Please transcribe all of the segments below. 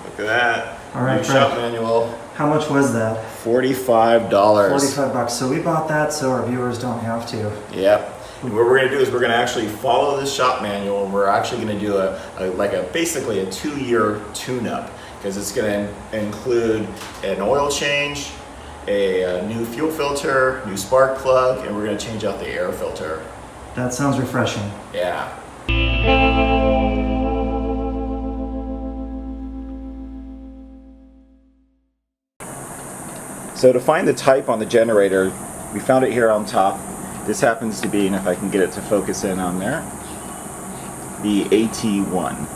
Look at that. All right, new shop manual. How much was that? $45. $45. So we bought that so our viewers don't have to. Yep. And what we're going to do is we're going to actually follow this shop manual, and we're actually going to do basically a 2-year tune-up, because it's going to include an oil change, a new fuel filter, new spark plug, and we're going to change out the air filter. That sounds refreshing. Yeah. So to find the type on the generator, we found it here on top. This happens to be, and if I can get it to focus in on there, the AT1.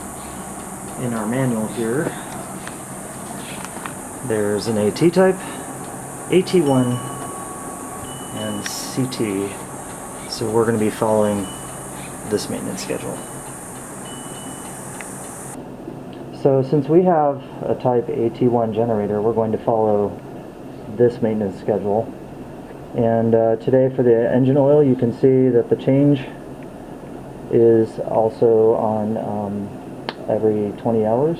In our manual here, there's an AT type, AT1, and CT. So we're going to be following this maintenance schedule. So since we have a type AT1 generator, we're going to follow this maintenance schedule. And today for the engine oil, you can see that the change is also on every 20 hours.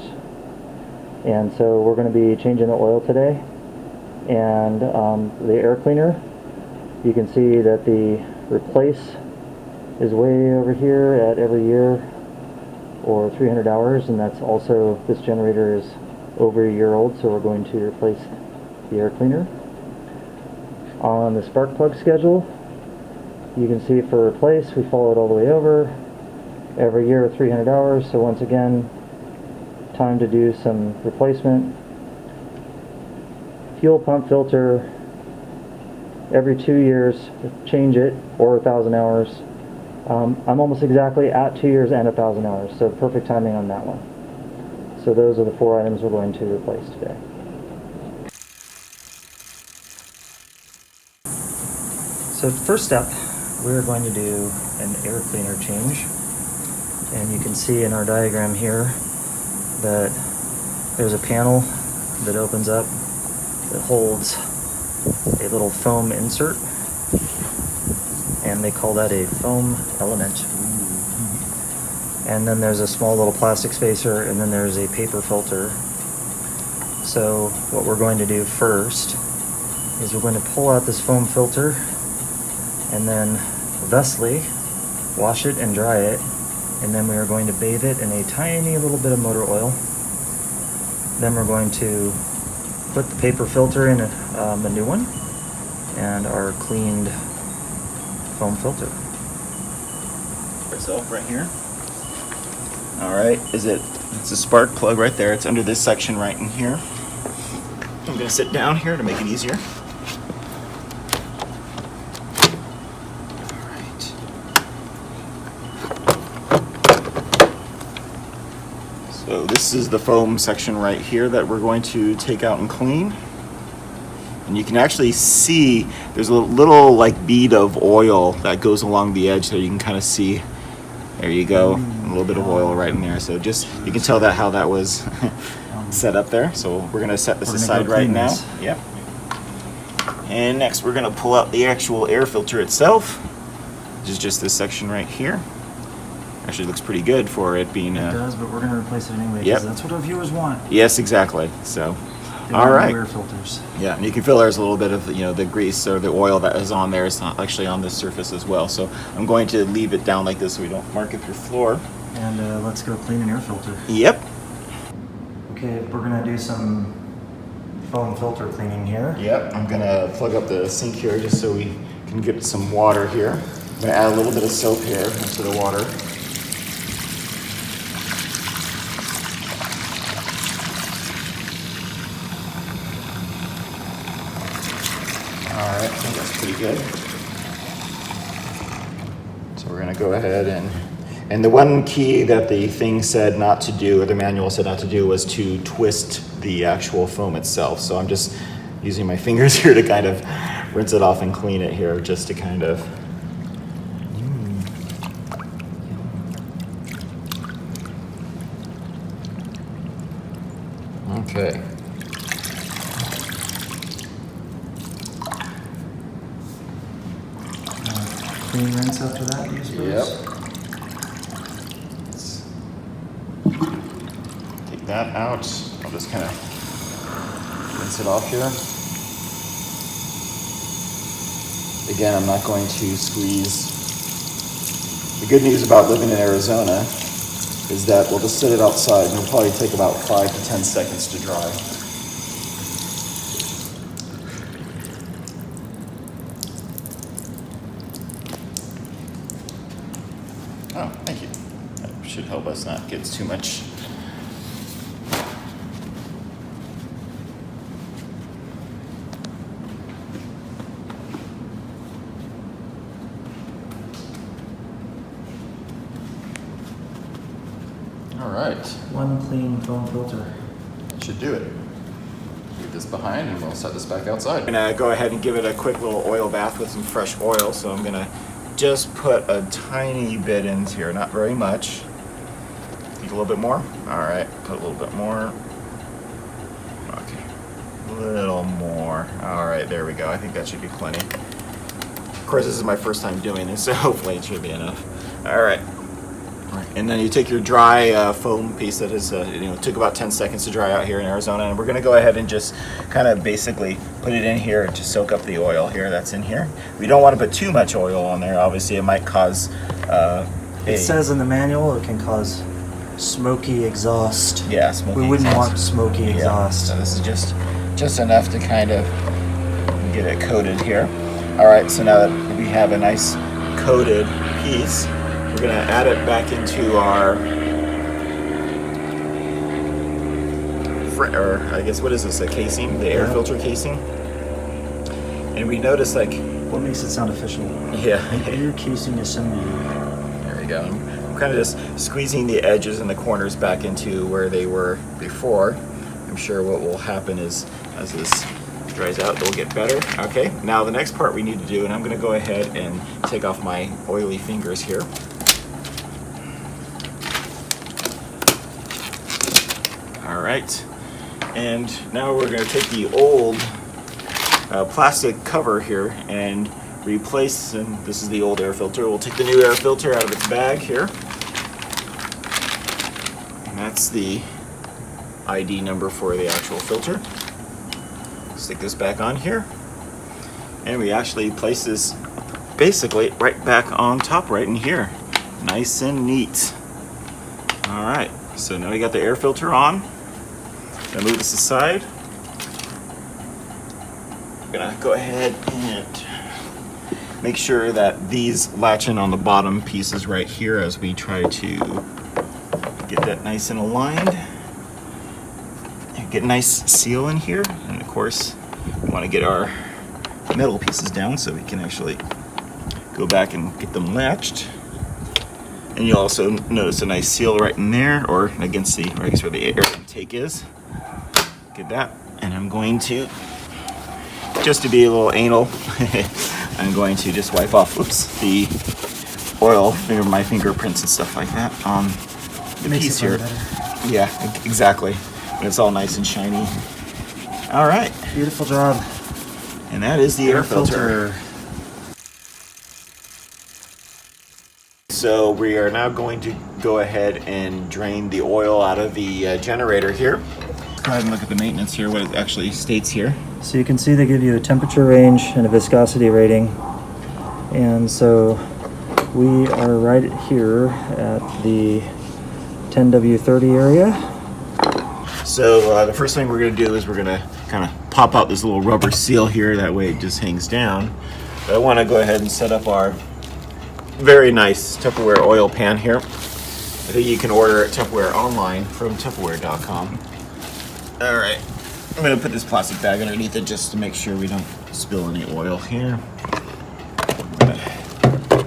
And so we're going to be changing the oil today. And the air cleaner, you can see that the replace is way over here at every year or 300 hours, and that's also, this generator is over a year old, so we're going to replace the air cleaner. On the spark plug schedule, you can see for replace, we follow it all the way over every year 300 hours. So once again, time to do some replacement. Fuel pump filter, every 2 years, change it, or 1,000 hours. I'm almost exactly at 2 years and 1,000 hours, so perfect timing on that one. So those are the 4 items we're going to replace today. So first step, we're going to do an air cleaner change. And you can see in our diagram here that there's a panel that opens up that holds a little foam insert. And they call that a foam element. And then there's a small little plastic spacer, and then there's a paper filter. So what we're going to do first is we're going to pull out this foam filter and then thusly wash it and dry it, and then we are going to bathe it in a tiny little bit of motor oil. Then we're going to put the paper filter in a new one and our cleaned foam filter. Itself right here. All right, it's a spark plug right there. It's under this section right in here. I'm going to sit down here to make it easier. So this is the foam section right here that we're going to take out and clean. And you can actually see there's a little like bead of oil that goes along the edge, so you can kind of see. There you go, a little bit of oil right in there. So just, you can tell that how that was set up there. So we're gonna set this aside right now. Yep. And next we're gonna pull out the actual air filter itself. This is just this section right here. Actually looks pretty good for it being It does, but we're going to replace it anyway, because yep. that's what our viewers want. Yes, exactly. So, They all right. Air filters. Yeah, and you can feel there's a little bit of the grease or the oil that is on there. It's not actually on this surface as well. So I'm going to leave it down like this so we don't mark it through floor. And let's go clean an air filter. Yep. Okay, we're going to do some foam filter cleaning here. Yep. I'm gonna plug up the sink here just so we can get some water here. I'm gonna add a little bit of soap here into the water. Alright, I think that's pretty good. So we're going to go ahead and the one key that the thing said not to do, or the manual said not to do, was to twist the actual foam itself. So I'm just using my fingers here to kind of rinse it off and clean it here, just to kind of... Okay. Clean rinse after that, you suppose? Yep. Let's take that out. I'll just kind of rinse it off here. Again, I'm not going to squeeze. The good news about living in Arizona is that we'll just sit it outside and it'll probably take about 5 to 10 seconds to dry. Oh, thank you. That should help us not get too much. All right. One clean foam filter. Should do it. Leave this behind and we'll set this back outside. I'm gonna go ahead and give it a quick little oil bath with some fresh oil. So I'm gonna just put a tiny bit in here, not very much. Think a little bit more? All right, put a little bit more. Okay, a little more. All right, there we go. I think that should be plenty. Of course, this is my first time doing this, so hopefully it should be enough. All right. And then you take your dry foam piece that is, took about 10 seconds to dry out here in Arizona, and we're going to go ahead and just kind of basically put it in here to soak up the oil here that's in here. We don't want to put too much oil on there. Obviously, it might cause It says in the manual it can cause smoky exhaust. Yeah, smoky We wouldn't exhaust. want smoky exhaust. So this is just enough to kind of get it coated here. All right, so now that we have a nice coated piece, we're going to add it back into our, or I guess, what is this, a casing? The air filter casing. And we notice, like... What makes it sound official? Yeah. Air casing assembly. There we go. I'm kind of just squeezing the edges and the corners back into where they were before. I'm sure what will happen is, as this dries out, it'll get better. Okay, now the next part we need to do, and I'm going to go ahead and take off my oily fingers here. All right, and now we're going to take the old plastic cover here and replace, and this is the old air filter. We'll take the new air filter out of its bag here. And that's the ID number for the actual filter. Stick this back on here. And we actually place this basically right back on top right in here. Nice and neat. All right, so now we got the air filter on. Gonna move this aside. I'm gonna go ahead and make sure that these latch in on the bottom pieces right here as we try to get that nice and aligned. Get a nice seal in here, and of course we want to get our metal pieces down so we can actually go back and get them latched. And you'll also notice a nice seal right in there, or against the, I guess where the air intake is. Get that, and I'm going to, just to be a little anal, I'm going to just wipe off, the oil, my fingerprints and stuff like that on the piece here. Yeah, exactly. When it's all nice and shiny. All right. Beautiful job. And that is the air filter. So we are now going to go ahead and drain the oil out of the generator here. Go ahead and look at the maintenance here, what it actually states here. So you can see they give you a temperature range and a viscosity rating. And so we are right here at the 10W30 area. So the first thing we're going to do is we're going to kind of pop out this little rubber seal here, that way it just hangs down. But I want to go ahead and set up our very nice Tupperware oil pan here. I think you can order at Tupperware online from Tupperware.com. All right, I'm going to put this plastic bag underneath it just to make sure we don't spill any oil here.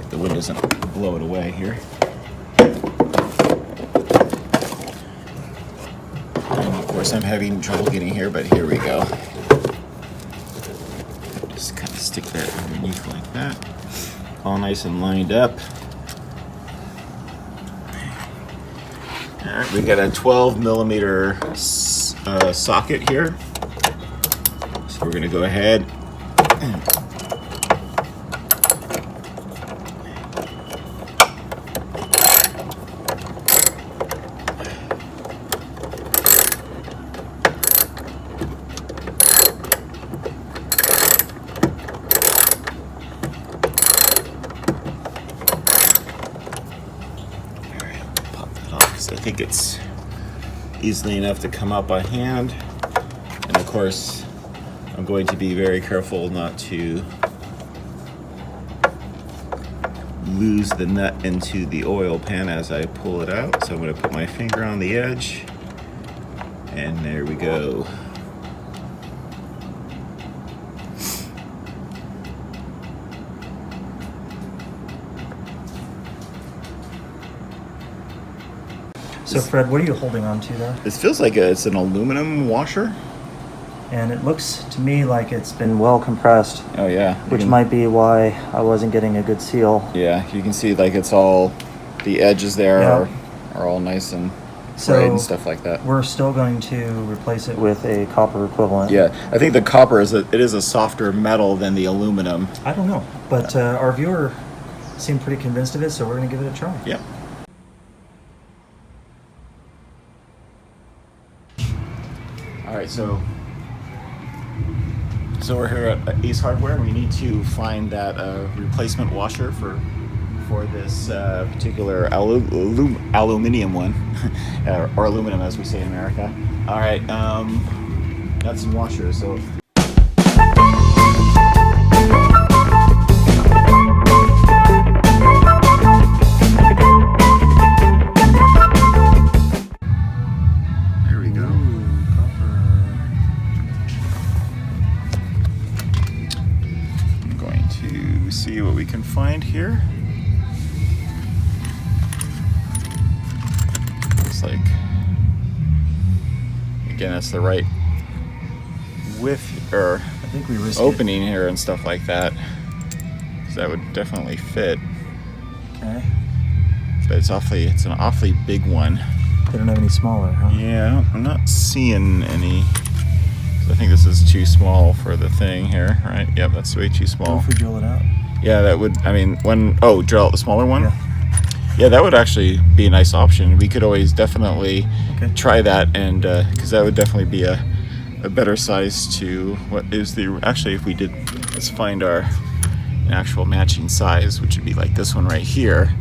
The wind doesn't blow it away here. Of course, I'm having trouble getting here, but here we go. Just kind of stick that underneath like that. All nice and lined up. All right, we got a 12 millimeter socket here. So we're gonna go ahead and So I think it's easily enough to come out by hand. And of course, I'm going to be very careful not to lose the nut into the oil pan as I pull it out. So I'm going to put my finger on the edge, and there we go. So Fred, what are you holding on to there? This feels like it's an aluminum washer. And it looks to me like it's been well compressed. Oh yeah. Which might be why I wasn't getting a good seal. Yeah, you can see like it's all, the edges there are all nice and bright and stuff like that. We're still going to replace it with a copper equivalent. Yeah, I think the copper is it is a softer metal than the aluminum. I don't know, but our viewer seemed pretty convinced of it, so we're going to give it a try. Yep. All right, so we're here at Ace Hardware, and we need to find that replacement washer for this particular aluminum one, or aluminum as we say in America. All right, nuts and washers. So. See what we can find here. Looks like, again, that's the right width or I think we opening here and stuff like that. So that would definitely fit. Okay. But it's an awfully big one. They don't have any smaller, huh? Yeah, I'm not seeing any. I think this is too small for the thing here, right? Yep, that's way too small. What if we drill it out? Yeah, that would, I mean, drill out the smaller one? Yeah, that would actually be a nice option. We could always definitely try that, and because that would definitely be a better size to what is actually if we did, let's find an actual matching size, which would be like this one right here,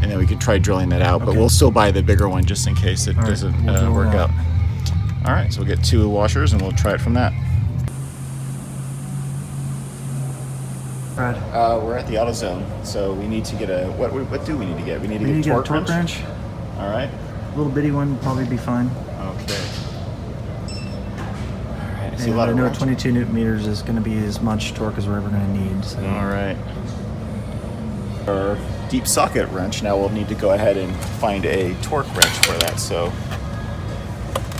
and then we could try drilling that out, but we'll still buy the bigger one just in case it doesn't work out. All right, so we'll get 2 washers and we'll try it from that. Fred? We're at the AutoZone, so we need to get a, what do we need to get? We need to get a torque wrench. All right. A little bitty one would probably be fine. Okay. All right, I see a And lot I of know wrench. 22 Newton meters is going to be as much torque as we're ever going to need. So. All right. Our deep socket wrench, now we'll need to go ahead and find a torque wrench for that. So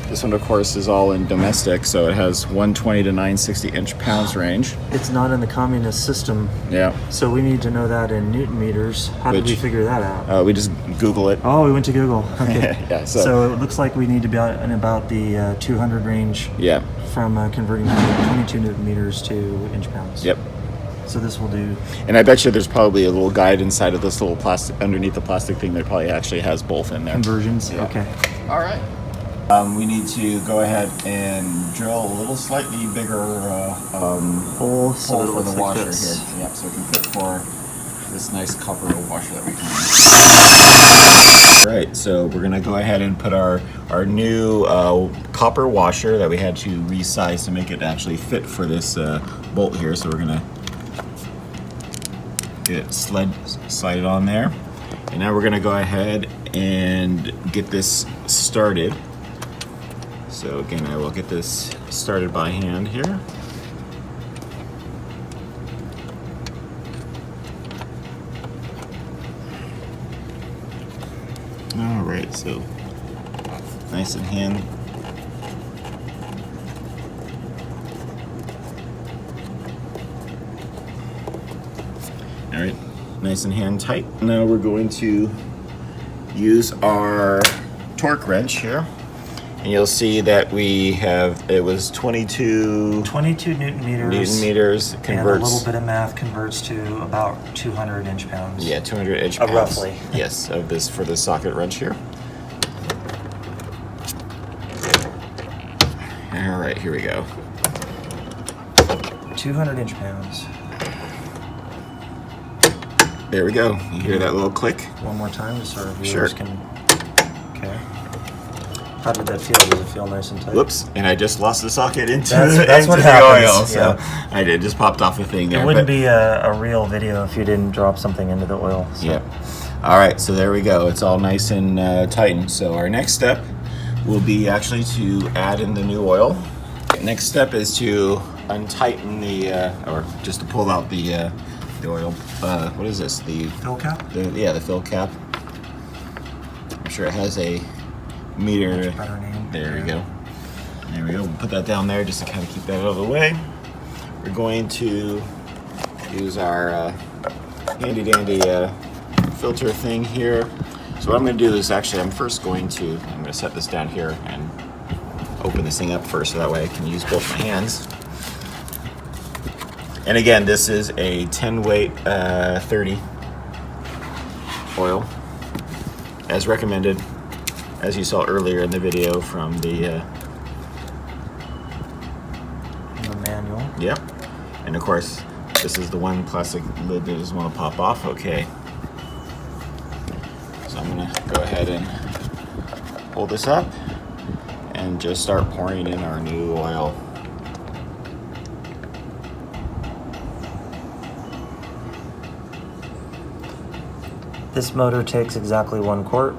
this one, of course, is all in domestic, so it has 120 to 960 inch-pounds range. It's not in the communist system. Yeah. So we need to know that in Newton meters. How did we figure that out? We just Google it. Oh, we went to Google. Okay. Yeah. So it looks like we need to be in about the 200 range. Yeah. From converting 22 Newton meters to inch-pounds. Yep. So this will do. And I bet you there's probably a little guide inside of this little plastic, underneath the plastic thing that probably actually has both in there. Conversions. Yeah. Okay. All right. We need to go ahead and drill a little slightly bigger hole for the washer here. Yep, so it can fit for this nice copper washer that we found. All right, so we're gonna go ahead and put our new copper washer that we had to resize to make it actually fit for this bolt here. So we're gonna get it slide it on there, and now we're gonna go ahead and get this started. So again, I will get this started by hand here. All right, so nice and hand. All right, nice and hand tight. Now we're going to use our torque wrench here. And you'll see that we have, it was 22 Newton meters. Converts. And a little bit of math converts to about 200 inch-pounds. Yeah, 200 inch-pounds. Roughly. Yes, of this for the socket wrench here. All right, here we go. 200 inch-pounds. There we go. You hear that little click? One more time, just so our viewers can Okay. How did that feel? Does it feel nice and tight? Whoops, and I just lost the socket into, That's what the happens, oil, so yeah. I did, just popped off the thing there. It wouldn't but, be a real video if you didn't drop something into the oil. So. Yeah. All right, so there we go. It's all nice and tightened. So our next step will be actually to add in the new oil. Next step is to untighten the, or just to pull out the oil. What is this? The Fill cap? The fill cap. I'm sure it has a meter. Much better name. There we go. There we go. We'll put that down there just to kind of keep that out of the way. We're going to use our handy dandy filter thing here. So what I'm going to do is actually I'm going to set this down here and open this thing up first so that way I can use both my hands. And again, this is a 10 weight 30 oil as recommended, as you saw earlier in the video from the manual. Yep. And of course, this is the one plastic lid that doesn't want to pop off. Okay. So I'm going to go ahead and pull this up and just start pouring in our new oil. This motor takes exactly 1 quart.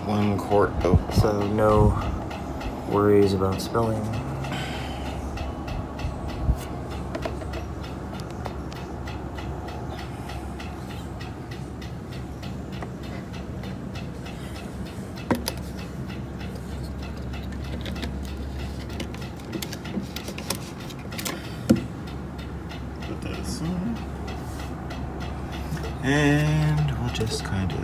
1 quart. Oh. So no worries about spilling. Put that aside. And we'll just kind of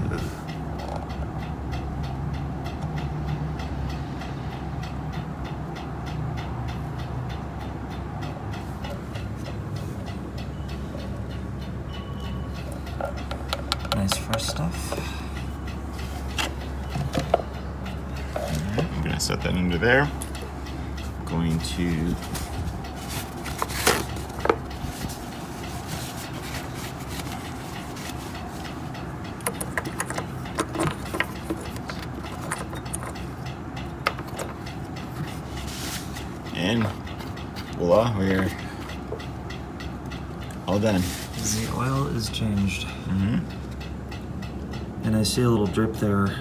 Nice fresh stuff. I'm going to set that under there. Going to and voila, we're all done. The oil is changed. Mm-hmm. And I see a little drip there,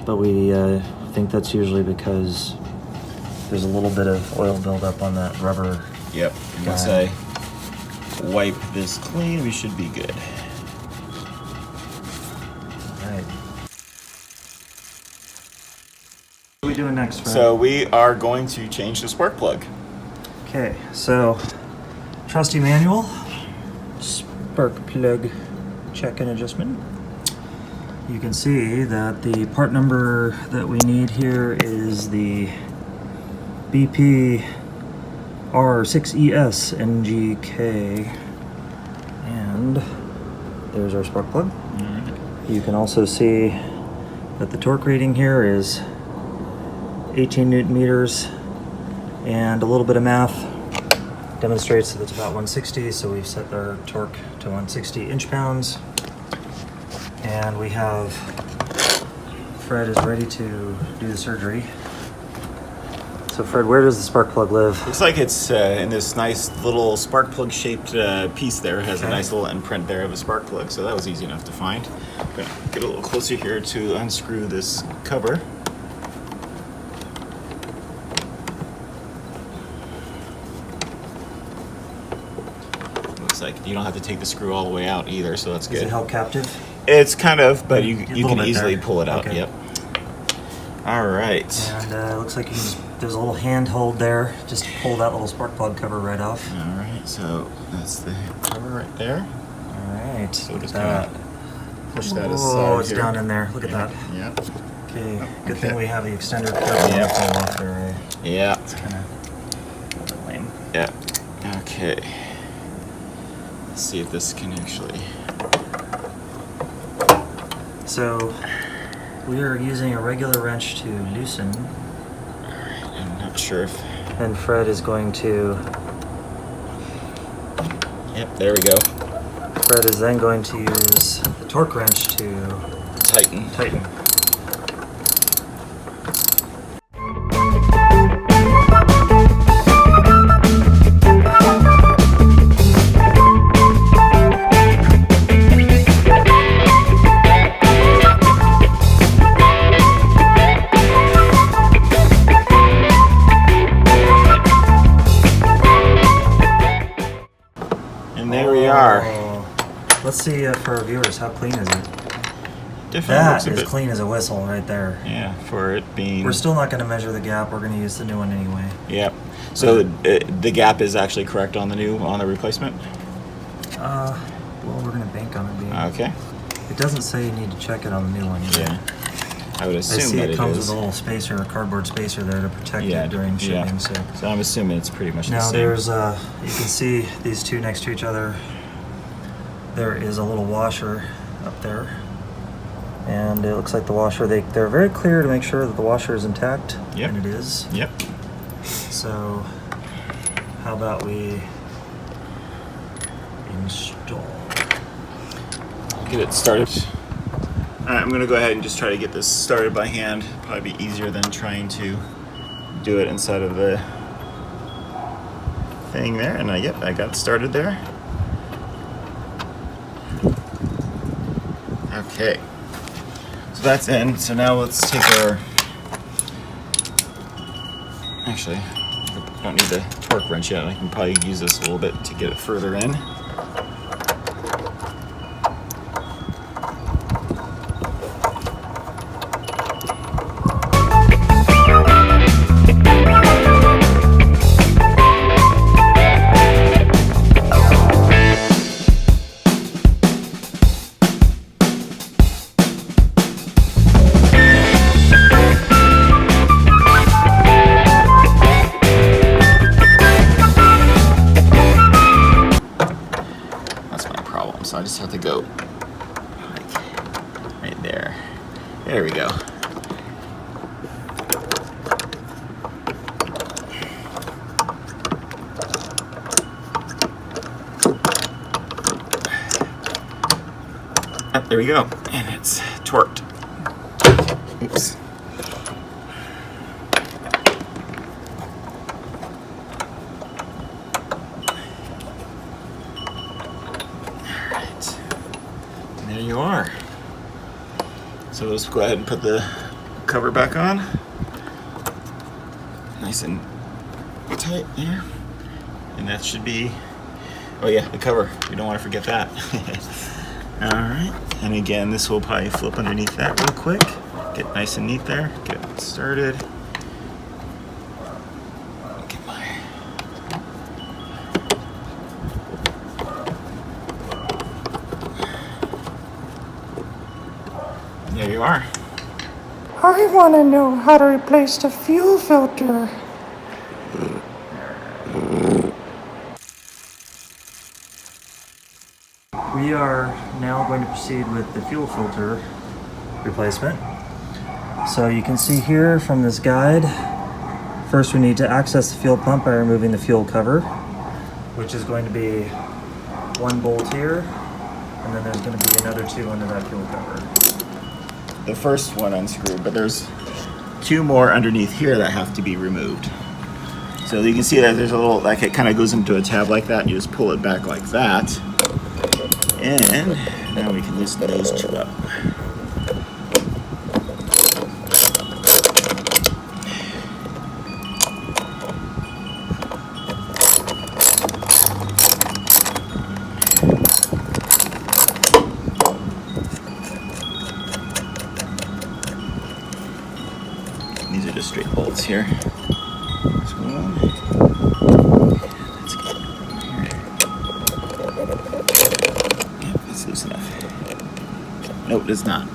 but we think that's usually because there's a little bit of oil buildup on that rubber. Yep. And once I wipe this clean, we should be good. All right. What are we doing next, Fred? So we are going to change the spark plug. Okay, so trusty manual, spark plug check and adjustment. You can see that the part number that we need here is the BP R6ES NGK, and there's our spark plug. You can also see that the torque rating here is 18 Newton meters, and a little bit of math demonstrates that it's about 160, so we've set our torque to 160 inch-pounds. And we have, Fred is ready to do the surgery. So Fred, where does the spark plug live? Looks like it's in this nice little spark plug shaped piece there. It has a nice little imprint there of a spark plug, so that was easy enough to find. I'm gonna get a little closer here to unscrew this cover. Looks like you don't have to take the screw all the way out either, so that's good. Is it held captive? It's kind of, but you can easily there. pull it out. Okay. Yep. All right. And it looks like there's a little handhold there. Just pull that little spark plug cover right off. All right. So that's the cover right there. All right. So Look just at that. push that Oh, aside it's here. down in there. Look at that. Yep. Okay. Good Okay. thing we have the extender cord. Yep. Off there. Yeah. It's kind of lame. Yeah. Okay. Let's see if this can actually. So we are using a regular wrench to loosen, I'm not sure if. and Fred is going to. Yep. There we go. Fred is then going to use the torque wrench to Tighten. tighten. see for our viewers, how clean is it? Definitely That looks a is bit, clean as a whistle right there. yeah, for it being. We're still not going to measure the gap. We're going to use the new one anyway. Yep. So the gap is actually correct on the replacement. Well, we're going to bank on it being. Okay. It doesn't say you need to check it on the new one either. Yeah. I would I assume see that it comes is. with a little spacer, a cardboard spacer there to protect Yeah, it during yeah. shipping. So I'm assuming it's pretty much the now same. there's you can see these two next to each other. There is a little washer up there, and it looks like the washer. They're very clear to make sure that the washer is intact, Yep. and it is. Yep. So how about we install? Get it started. All right, I'm gonna go ahead and just try to get this started by hand. Probably be easier than trying to do it inside of the thing there. And I got started there. Okay, so that's in. So now let's take our. Actually, I don't need the torque wrench yet. I can probably use this a little bit to get it further in. So I just have to go like right there. There we go. Oh, there we go. And it's torqued. Oops. There you are. So let's go ahead and put the cover back on. Nice and tight there. And that should be, oh yeah, the cover. You don't want to forget that. All right. And again, this will probably flip underneath that real quick. Get nice and neat there. Get it started. Get my There you are. I want to know how to replace the fuel filter. We are now going to proceed with the fuel filter replacement. So you can see here from this guide, first we need to access the fuel pump by removing the fuel cover, which is going to be one bolt here, and then there's going to be another two under that fuel cover. The first one unscrewed, but there's two more underneath here that have to be removed. So you can see that there's a little, like it kind of goes into a tab like that. You just pull it back like that. And now we can loosen those two up. These are just straight bolts here. There's one. Let's get it from here. Yep, that's loose enough. Nope, it's not.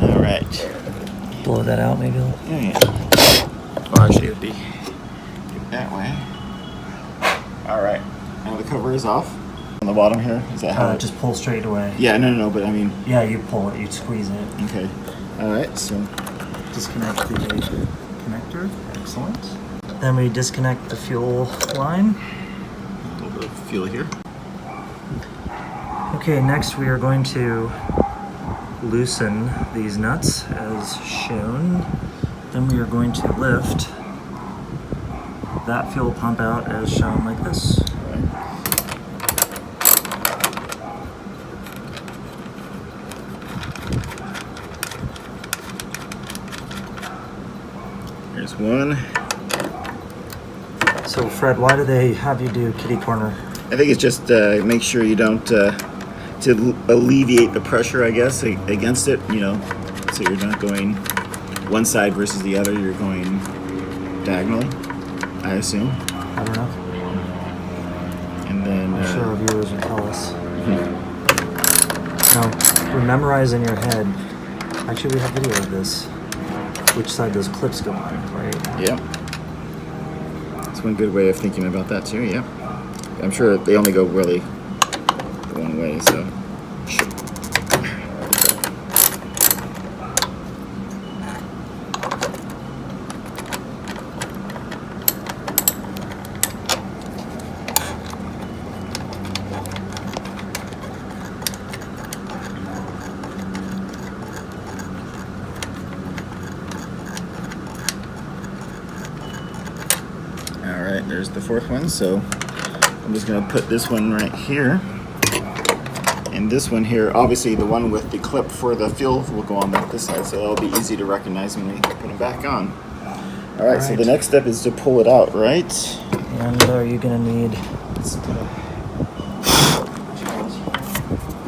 All right. Blow that out maybe. Yeah. Or actually, it would be that way. All right. Now the cover is off on the bottom here. Is that how? Just pull straight away. Yeah. No. But I mean. Yeah, you pull it, you squeeze it. Okay. All right. So. Disconnect the connector. Excellent. Then we disconnect the fuel line. A little bit of fuel here. Okay, next we are going to loosen these nuts as shown. Then we are going to lift that fuel pump out as shown like this. There's one. So Fred, why do they have you do kitty corner? I think it's just make sure you don't to alleviate the pressure, I guess, against it. You know, so you're not going one side versus the other. You're going diagonally, I assume. I don't know. And then I'm sure our viewers will tell us. Now, we memorize in your head. Actually, we have video of this. Which side those clips go on, right? Yep. That's one good way of thinking about that too. Yep. I'm sure they only go really one way, so. Alright, there's the fourth one, so I'm just going to put this one right here. And this one here, obviously the one with the clip for the fuel will go on this side, so it'll be easy to recognize when we put them back on. Alright, so the next step is to pull it out, right? And are you going to need...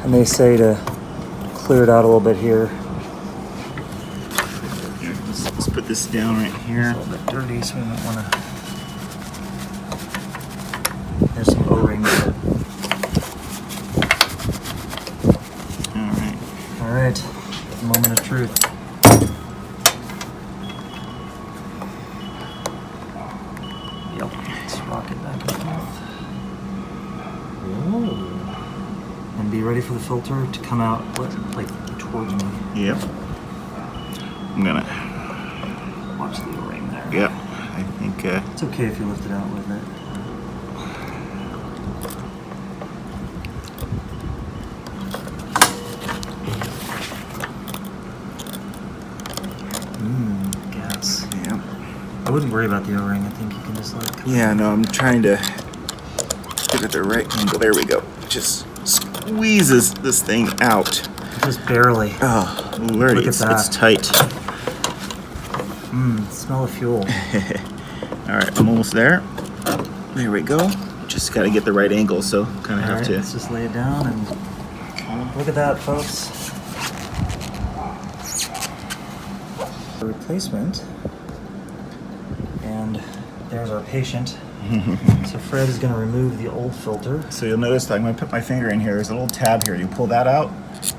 And they say to clear it out a little bit here. Let's put this down right here. It's a little bit dirty, so we might want to... There's some O-rings. Alright. Alright, moment of truth. Yep, let's rock it back and forth. And be ready for the filter to come out, like, towards me. Yep. I'm gonna... Watch the O-ring there. Yep. I think... It's okay if you lift it out with it. Gas. Yep. I wouldn't worry about the O-ring. I think you can just let it come. Yeah, no, I'm trying to get it the right angle. There we go. Just squeezes this thing out. Just barely. Oh, Lordy, Look at that. it's tight. Smell of fuel. All right, I'm almost there. There we go. Just got to get the right angle, so kind of have to. Let's just lay it down and look at that, folks. A replacement. And there's our patient. So Fred is going to remove the old filter. So you'll notice that I'm going to put my finger in here. There's a little tab here. You pull that out,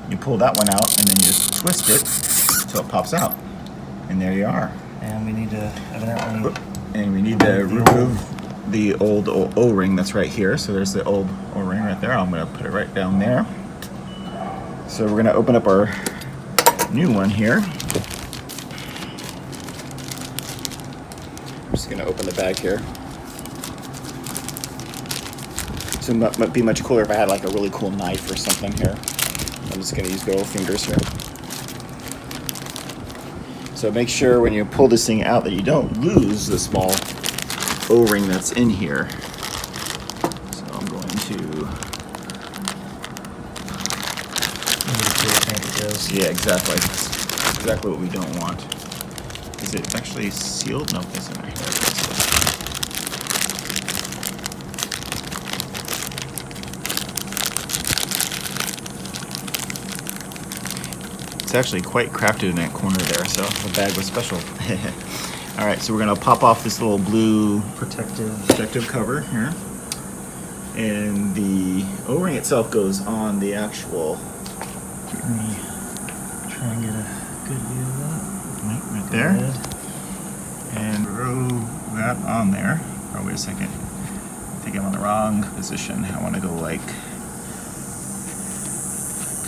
you pull that one out, and then you just twist it until it pops out. And there you are. And we need to evidently... And we need to remove the old O-ring that's right here. So there's the old O-ring right there. I'm going to put it right down there. So we're going to open up our new one here. I'm just going to open the bag here. So it might be much cooler if I had like a really cool knife or something here. I'm just going to use good old fingers here. So make sure when you pull this thing out that you don't lose the small O-ring that's in here. So I'm going to... Yeah, exactly. That's exactly what we don't want. Is it actually sealed? No, it's in there. It's actually quite crafted in that corner there, so the bag was special. All right, so we're gonna pop off this little blue protective cover here, and the O-ring itself goes on the actual. Let me try and get a good view of that. Right there. And throw that on there. Oh, wait a second. I think I'm on the wrong position. I want to go like.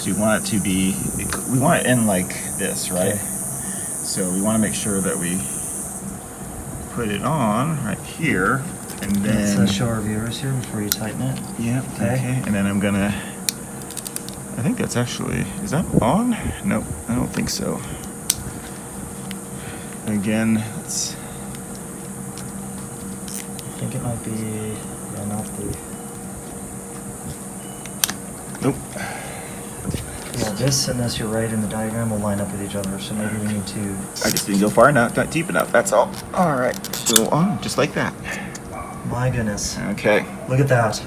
We want it to be, we want it in like this, right? Okay. So we want to make sure that we put it on right here, and then... Let's show our viewers here before you tighten it. Yeah, okay. And then I'm gonna, I think that's actually, is that on? Nope, I don't think so. Again, it's... I think it might be, yeah, not the... Nope. Yeah, this, unless you're right in the diagram, will line up with each other. So maybe we need to. I just didn't go far enough, not deep enough. That's all. All right. So on, just like that. My goodness. Okay. Look at that.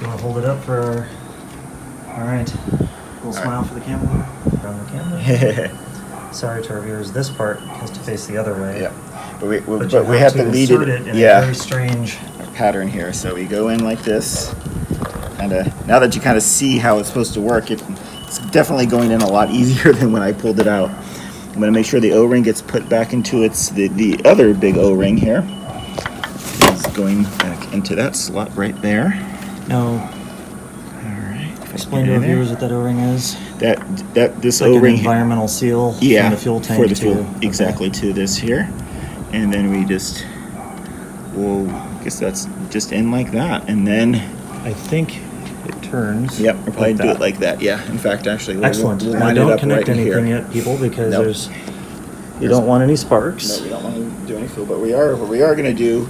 You want to hold it up for? All right. Little smile for the camera. Around the camera. Sorry to our viewers. This part has to face the other way. Yeah. But you we have to lead insert it in a very strange pattern here. So we go in like this. And now that you kind of see how it's supposed to work, it's definitely going in a lot easier than when I pulled it out. I'm going to make sure the O-ring gets put back into the other big O-ring here. It's going back into that slot right there. No. All right. Explain to our viewers what that O-ring is. This Like O-ring. an environmental seal. Yeah. From the fuel tank for the fuel. to, Exactly to this here, and then I guess that's just in like that, and then I think it turns. Yep, we'll probably like do that. it like that. Yeah. In fact, actually, Excellent. We'll Now line it don't up connect right anything here. yet, people, because Nope. you don't want any sparks. No, we don't want to do any fuel, but what we are going to do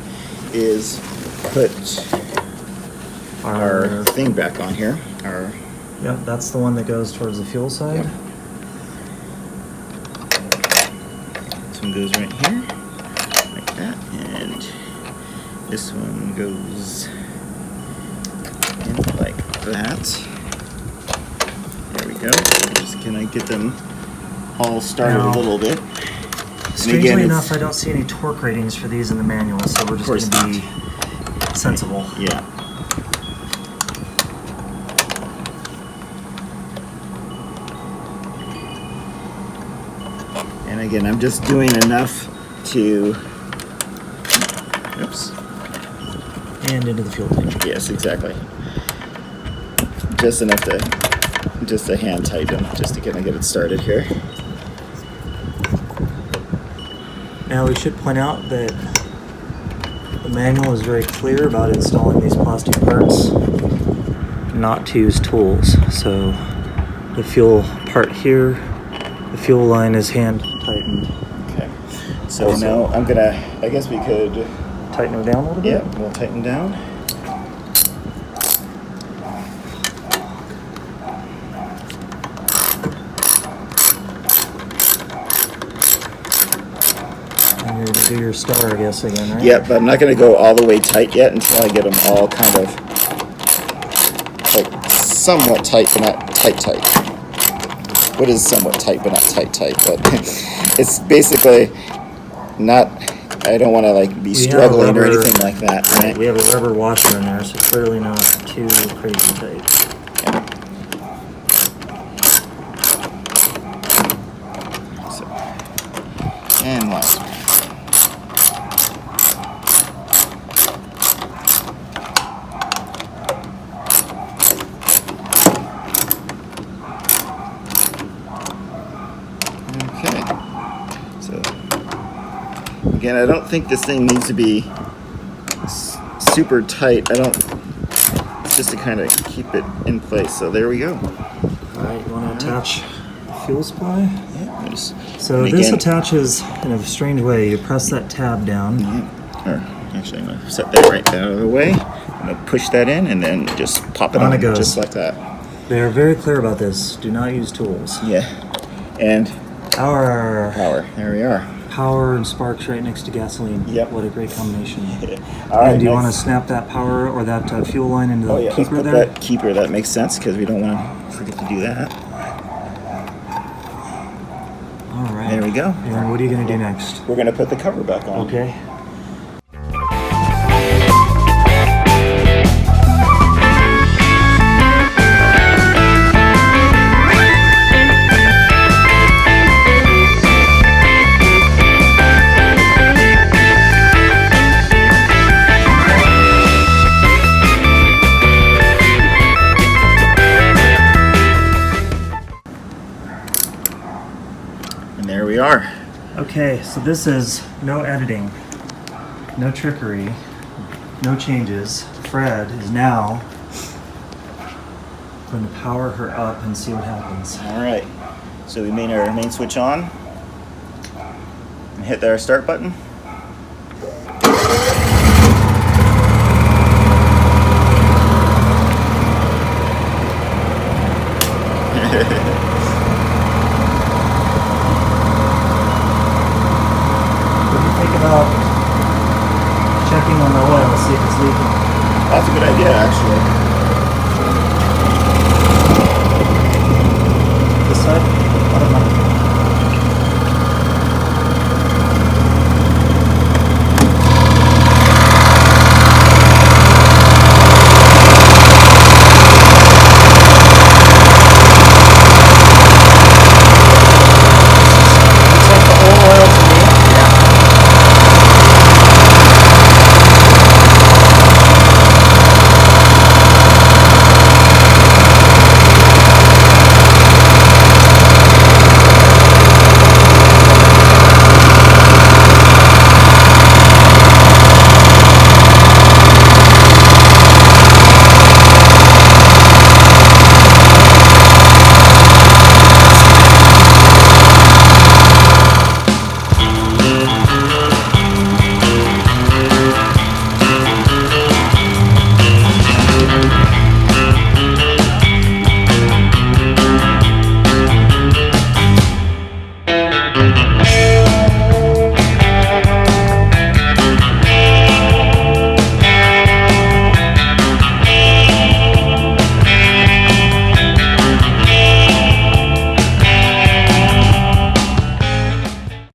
is put our thing back on here. Yep, that's the one that goes towards the fuel side. Yep. This one goes right here, like that, and this one goes in like that. There we go. Can I get them all started Now, a little bit? Strangely enough, I don't see any torque ratings for these in the manual, so we're just going to be sensible. Yeah. And again, I'm just doing enough to, oops. And into the fuel tank. Yes, exactly. Just enough to hand tighten, just to kind of get it started here. Now we should point out that the manual is very clear about installing these plastic parts, not to use tools. So the fuel part here, the fuel line is hand tightened. Okay. So now I guess we could tighten her down a little bit. Yeah, we'll tighten down. And you're gonna do your star, I guess, again, right? Yeah, but I'm not going to go all the way tight yet until I get them all kind of like somewhat tight, but not tight. What is somewhat tight, but not tight? But it's basically not. I don't want to like be struggling or anything like that. Right? We have a rubber washer in there, so clearly not too crazy tight. So, and last one. Okay. So again, I don't think this thing needs to be super tight. It's just to kind of keep it in place. So there we go. All right, you want to attach the fuel supply? Yeah. So this attaches in a strange way. You press that tab down. Yeah. Or actually, I'm going to set that right out of the way. I'm going to push that in and then just pop it on. It goes. Just like that. They are very clear about this. Do not use tools. Yeah. And Power. There we are. Power and sparks right next to gasoline. Yep. What a great combination. All right. And do you want to snap that power or that fuel line into the Let's keeper put there? that keeper. That makes sense because we don't want to forget to do that. All right. There we go. And what are you going to do next? We're going to put the cover back on. Okay. And there we are. Okay, so this is no editing, no trickery, no changes. Fred is now going to power her up and see what happens. All right. So we made our main switch on and hit our start button. see if it's leaking. That's a good idea, actually.